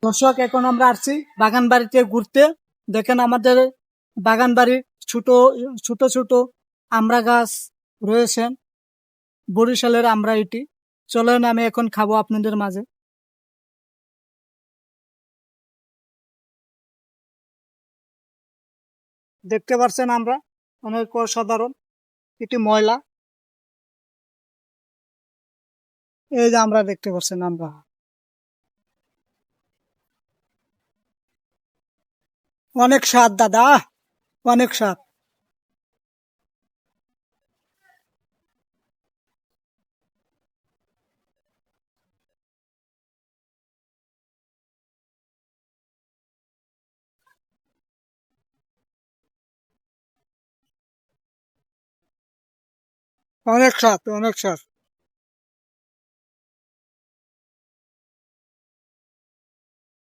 দর্শক, এখন আমরা আসছি বাগান বাড়িতে ঘুরতে। দেখেন আমাদের বাগান বাড়ির ছোট ছোট ছোট আমড়া গাছ রয়েছে, বরিশালের আমরা এটি। চলেন আমি এখন খাবো আপনাদের মাঝে। দেখতে পাচ্ছেন আমরা অনেক অসাধারণ এটি ময়লা। এই যে আমরা দেখতে পাচ্ছেন আমরা অনেক স্বাদ দাদা, অনেক স্বাদ। অনেক স্বাদ, অনেক স্বাদ।